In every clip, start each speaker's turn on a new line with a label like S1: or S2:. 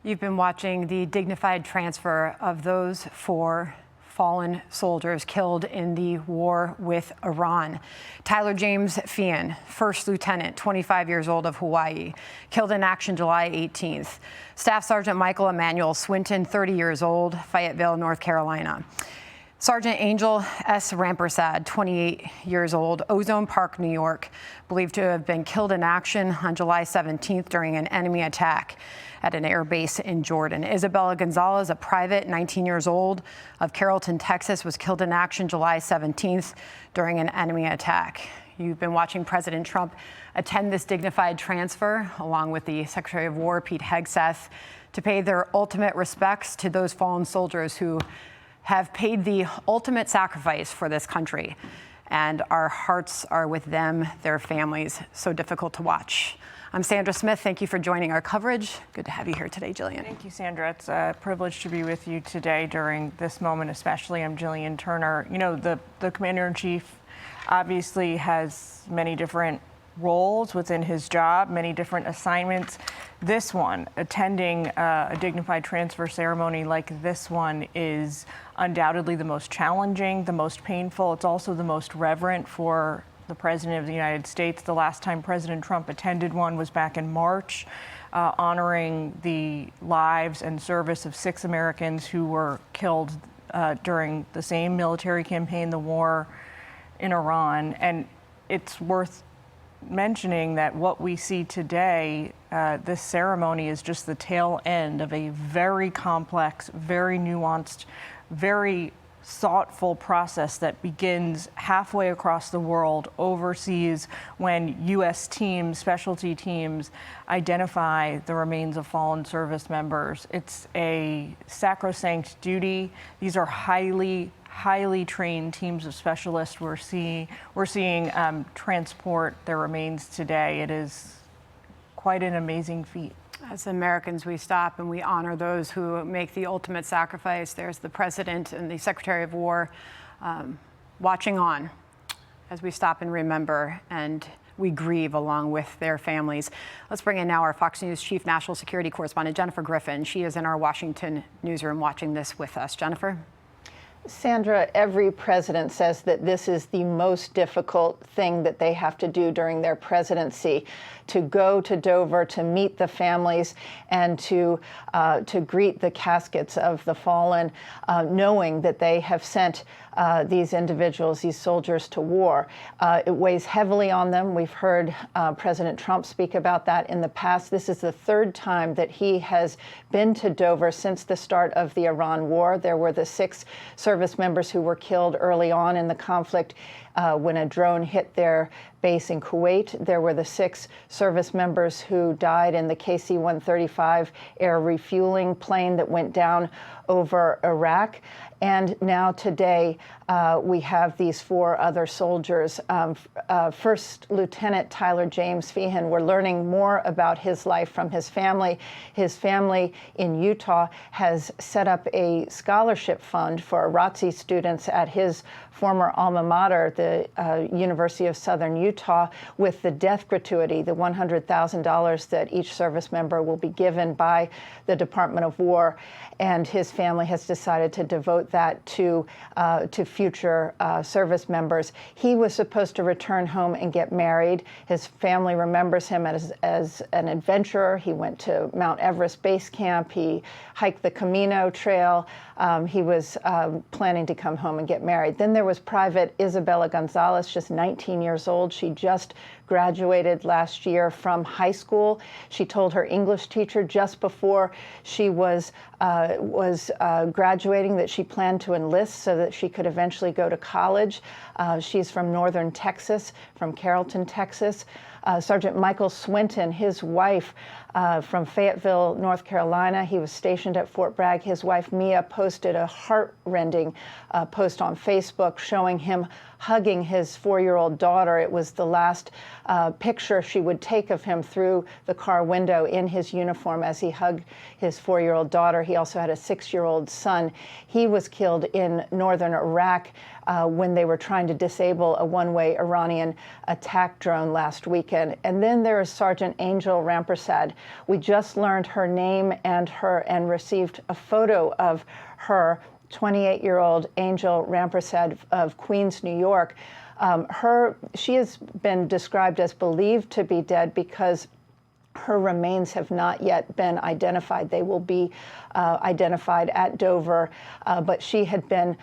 S1: You've been watching the dignified transfer of those four fallen soldiers killed in the war with Iran. Tyler James Feehan, First Lieutenant, 25 years old, of Hawaii, killed in action July 18th. Staff Sergeant Michael Emmanuel Swinton, 30 years old, Fayetteville, North Carolina. Sergeant Angel S. Rampersad, 28 years old, Ozone Park, New York, believed to have been killed in action on July 17th during an enemy attack at an air base in Jordan. Isabella Gonzalez, a private, 19 years old, of Carrollton, Texas, was killed in action July 17th during an enemy attack. You've been watching President Trump attend this dignified transfer, along with the Secretary of War, Pete Hegseth, to pay their ultimate respects to those fallen soldiers who have paid the ultimate sacrifice for this country. And our hearts are with them, their families. So difficult to watch. I'm Sandra Smith. Thank you for joining our coverage. Good to have you here today, Jillian.
S2: Thank you, Sandra. It's a privilege to be with you today during this moment, especially. I'm Jillian Turner. You know, the Commander-in-Chief obviously has many different roles within his job, many different assignments. This one, attending a dignified transfer ceremony like this one, is undoubtedly the most challenging, the most painful. It's also the most reverent for the President of the United States. The last time President Trump attended one was back in March, honoring the lives and service of 6 Americans who were killed during the same military campaign, the war in Iran. And it's worth mentioning that what we see today, this ceremony, is just the tail end of a very complex, very nuanced, very thoughtful process that begins halfway across the world overseas when U.S. teams, specialty teams, identify the remains of fallen service members. It's a sacrosanct duty. These are highly trained teams of specialists we're seeing transport their remains today. It is quite an amazing feat.
S1: As Americans, we stop and we honor those who make the ultimate sacrifice. There's the President and the Secretary of War watching on as we stop and remember, and we grieve along with their families. Let's bring in now our Fox News Chief National Security Correspondent, Jennifer Griffin. She is in our Washington newsroom watching this with us. Jennifer?
S3: Sandra, every president says that this is the most difficult thing that they have to do during their presidency, to go to Dover, to meet the families, and to greet the caskets of the fallen, knowing that they have sent these individuals, these soldiers, to war. It weighs heavily on them. We've heard President Trump speak about that in the past. This is the 3rd time that he has been to Dover since the start of the Iran war. There were the 6 service members who were killed early on in the conflict when a drone hit their base in Kuwait. There were the 6 service members who died in the KC-135 air refueling plane that went down over Iraq. And now today, we have these 4 other soldiers. First Lieutenant Tyler James Feehan, we're learning more about his life from his family. His family in Utah has set up a scholarship fund for ROTC students at his former alma mater, the University of Southern Utah, with the death gratuity, the $100,000 that each service member will be given by the Department of War. And his family has decided to devote that to future service members. He was supposed to return home and get married. His family remembers him as an adventurer. He went to Mount Everest Base Camp. He hiked the Camino Trail. He was planning to come home and get married. Then there was Private Isabella Gonzalez, just 19 years old. She just graduated last year from high school. She told her English teacher just before she was graduating that she planned to enlist so that she could eventually go to college. She's from northern Texas, from Carrollton, Texas. Sergeant Michael Swinton, his wife, from Fayetteville, North Carolina. He was stationed at Fort Bragg. His wife, Mia, posted a heart-rending post on Facebook showing him hugging his 4-year-old daughter. It was the last picture she would take of him through the car window in his uniform as he hugged his 4-year-old daughter. He also had a 6-year-old son. He was killed in northern Iraq when they were trying to disable a one-way Iranian attack drone last weekend. And then there is Sergeant Angel Rampersad. We just learned her name and received a photo of her, 28-year-old Angel Rampersad of Queens, New York. She has been described as believed to be dead because her remains have not yet been identified. They will be identified at Dover, but she had been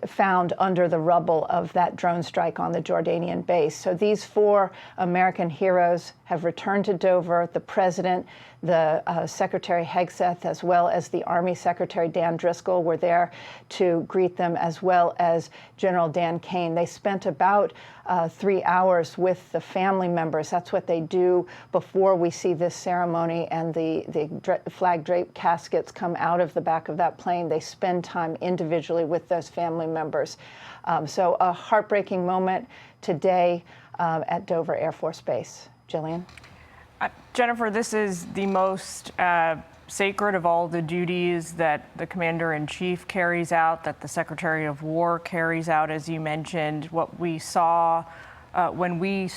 S3: found under the rubble of that drone strike on the Jordanian base. So these 4 American heroes have returned to Dover. The president, the Secretary Hegseth, as well as the Army Secretary Dan Driscoll were there to greet them, as well as General Dan Kane. They spent about 3 hours with the family members. That's what they do before we see this ceremony and the flag-draped caskets come out of the back of that plane. They spend time individually with those family members. So a heartbreaking moment today at Dover Air Force Base. Jillian?
S2: Jennifer, this is the most sacred of all the duties that the Commander-in-Chief carries out, that the Secretary of War carries out, as you mentioned. What we saw when we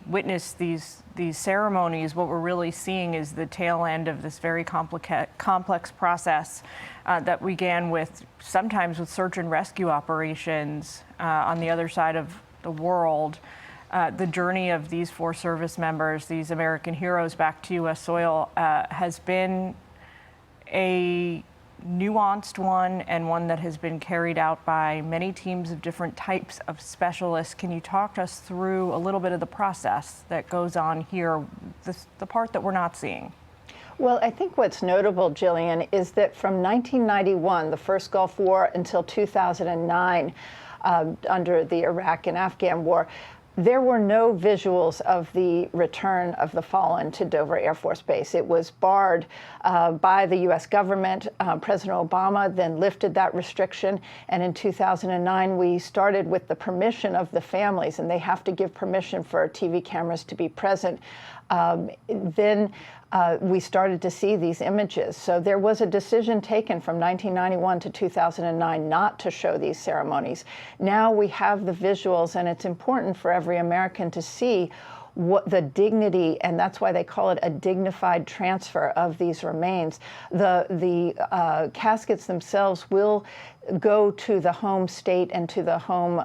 S2: witness these ceremonies, what we're really seeing is the tail end of this very complex process that began sometimes with search and rescue operations on the other side of the world. The journey of these 4 service members, these American heroes back to U.S. soil, has been a nuanced one, and one that has been carried out by many teams of different types of specialists. Can you talk us through a little bit of the process that goes on here, the part that we're not seeing?
S3: Well, I think what's notable, Jillian, is that from 1991, the first Gulf War, until 2009, under the Iraq and Afghan War, there were no visuals of the return of the fallen to Dover Air Force Base. It was barred by the U.S. government. President Obama then lifted that restriction, and in 2009 we started with the permission of the families, and they have to give permission for TV cameras to be present. Then we started to see these images. So there was a decision taken from 1991 to 2009 not to show these ceremonies. Now we have the visuals, and it's important for every American to see what the dignity, and that's why they call it a dignified transfer of these remains. The caskets themselves will go to the home state and to the home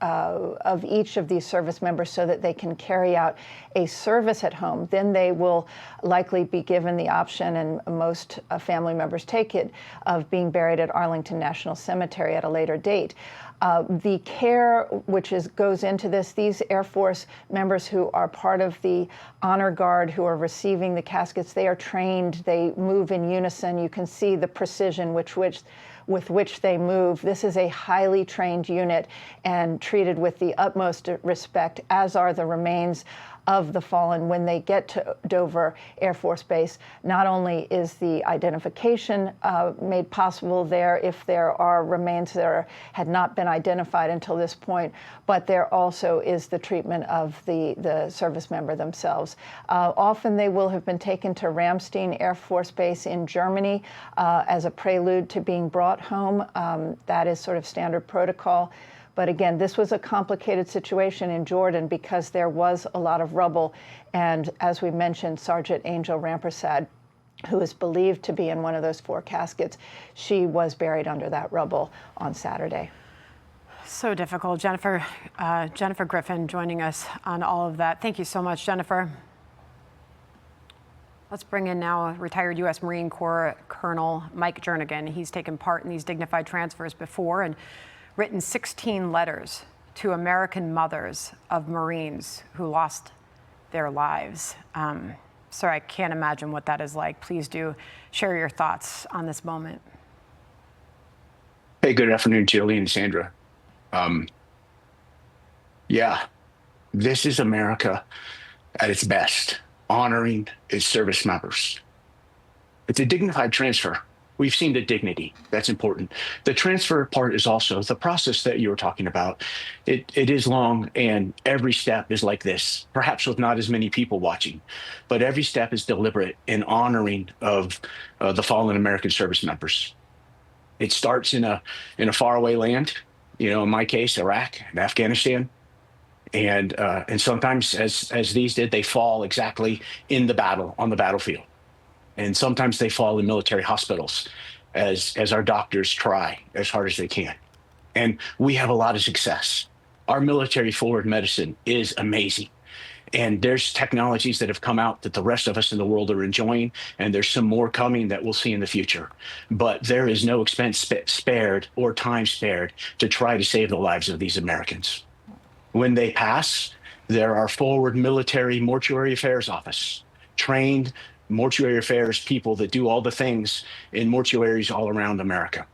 S3: of each of these service members so that they can carry out a service at home. Then they will likely be given the option, and most family members take it, of being buried at Arlington National Cemetery at a later date. The care which goes into this, these Air Force members who are part of the Honor Guard who are receiving the caskets, they are trained, they move in unison. You can see the precision with which they move. This is a highly trained unit and treated with the utmost respect, as are the remains of the fallen when they get to Dover Air Force Base. Not only is the identification made possible there if there are remains that had not been identified until this point, but there also is the treatment of the service member themselves. Often they will have been taken to Ramstein Air Force Base in Germany as a prelude to being brought home. That is sort of standard protocol. But again, this was a complicated situation in Jordan because there was a lot of rubble. And as we mentioned, Sergeant Angel Rampersad, who is believed to be in one of those 4 caskets, she was buried under that rubble on Saturday.
S1: So difficult. Jennifer Griffin joining us on all of that. Thank you so much, Jennifer. Let's bring in now retired U.S. Marine Corps Colonel Mike Jernigan. He's taken part in these dignified transfers before and written 16 letters to American mothers of Marines who lost their lives. Sir, I can't imagine what that is like. Please do share your thoughts on this moment.
S4: Hey, good afternoon, Jillian and Sandra. Yeah, this is America at its best, honoring its service members. It's a dignified transfer. We've seen the dignity. That's important. The transfer part is also the process that you were talking about. It is long, and every step is like this, perhaps with not as many people watching, but every step is deliberate in honoring of the fallen American service members. It starts in a faraway land, in my case, Iraq and Afghanistan. And sometimes, as these did, they fall exactly in the battle, on the battlefield. And sometimes they fall in military hospitals as our doctors try as hard as they can. And we have a lot of success. Our military forward medicine is amazing. And there's technologies that have come out that the rest of us in the world are enjoying, and there's some more coming that we'll see in the future. But there is no expense spared or time spared to try to save the lives of these Americans. When they pass, there are forward military mortuary affairs office, trained mortuary affairs people that do all the things in mortuaries all around America.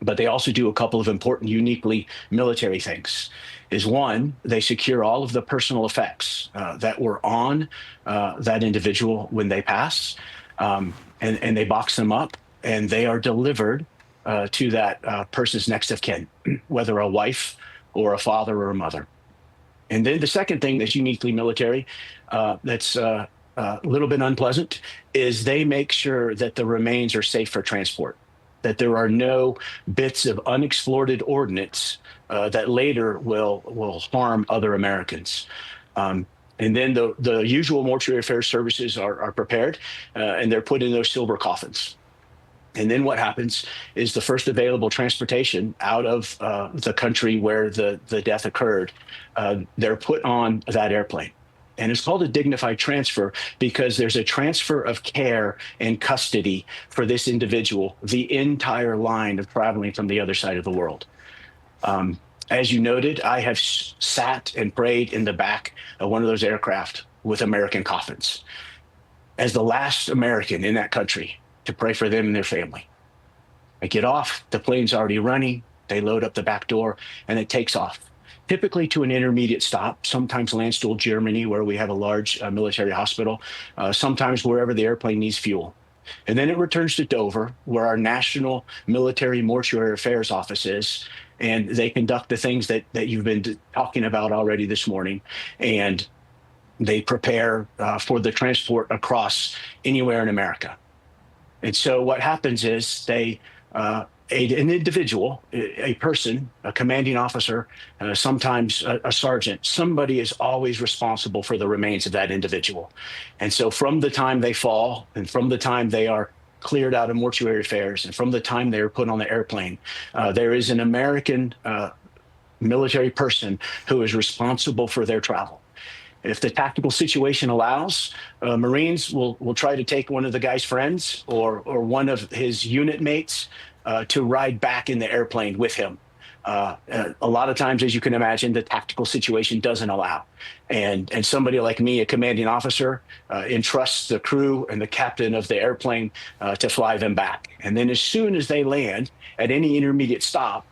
S4: But they also do a couple of important, uniquely military things. Is one, they secure all of the personal effects that were on that individual when they pass, and they box them up, and they are delivered to that person's next of kin, whether a wife or a father or a mother. And then the second thing that's uniquely military, that's a little bit unpleasant, is they make sure that the remains are safe for transport, that there are no bits of unexploded ordnance that later will harm other Americans. And then the usual mortuary affairs services are prepared, and they're put in those silver coffins. And then what happens is the first available transportation out of the country where the death occurred, they're put on that airplane. And it's called a dignified transfer because there's a transfer of care and custody for this individual, the entire line of traveling from the other side of the world. As you noted, I have sat and prayed in the back of one of those aircraft with American coffins as the last American in that country to pray for them and their family. I get off, the plane's already running, they load up the back door, and it takes off. Typically to an intermediate stop, sometimes Landstuhl, Germany, where we have a large military hospital, sometimes wherever the airplane needs fuel. And then it returns to Dover, where our National Military Mortuary Affairs Office is, and they conduct the things that you've been talking about already this morning, and they prepare for the transport across anywhere in America. And so what happens is they an individual, a person, a commanding officer, sometimes a sergeant, somebody is always responsible for the remains of that individual. And so from the time they fall and from the time they are cleared out of mortuary affairs and from the time they are put on the airplane, there is an American military person who is responsible for their travel. If the tactical situation allows, Marines will try to take one of the guy's friends or one of his unit mates to ride back in the airplane with him. A lot of times, as you can imagine, the tactical situation doesn't allow. And somebody like me, a commanding officer, entrusts the crew and the captain of the airplane to fly them back. And then as soon as they land at any intermediate stop,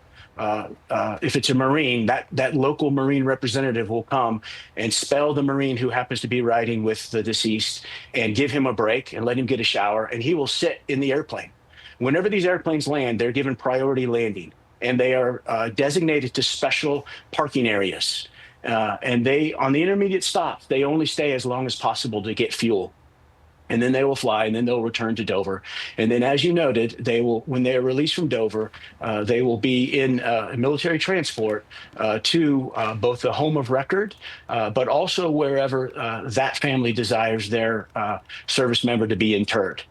S4: if it's a Marine, that local Marine representative will come and spell the Marine who happens to be riding with the deceased and give him a break and let him get a shower, and he will sit in the airplane. Whenever these airplanes land, they're given priority landing, and they are designated to special parking areas. And they, on the intermediate stops, they only stay as long as possible to get fuel. And then they will fly, and then they'll return to Dover. And then, as you noted, they will, when they are released from Dover, they will be in military transport to both the home of record, but also wherever that family desires their service member to be interred.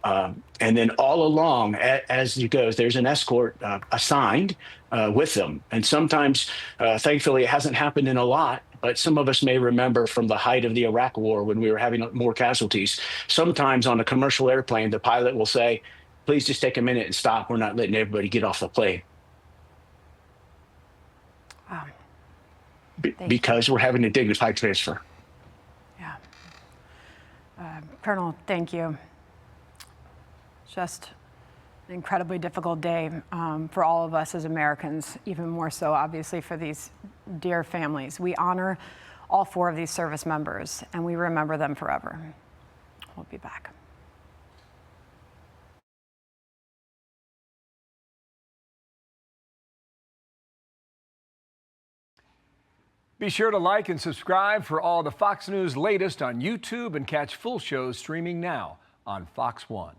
S4: And then all along, as it goes, there's an escort assigned with them. And sometimes, thankfully, it hasn't happened in a lot, but some of us may remember from the height of the Iraq War when we were having more casualties. Sometimes on a commercial airplane, the pilot will say, please just take a minute and stop. We're not letting everybody get off the plane.
S1: Wow.
S4: Because we're having a dignified transfer.
S1: Yeah. Colonel, thank you. Just an incredibly difficult day for all of us as Americans, even more so, obviously, for these dear families. We honor all 4 of these service members, and we remember them forever. We'll be back.
S5: Be sure to like and subscribe for all the Fox News latest on YouTube and catch full shows streaming now on Fox One.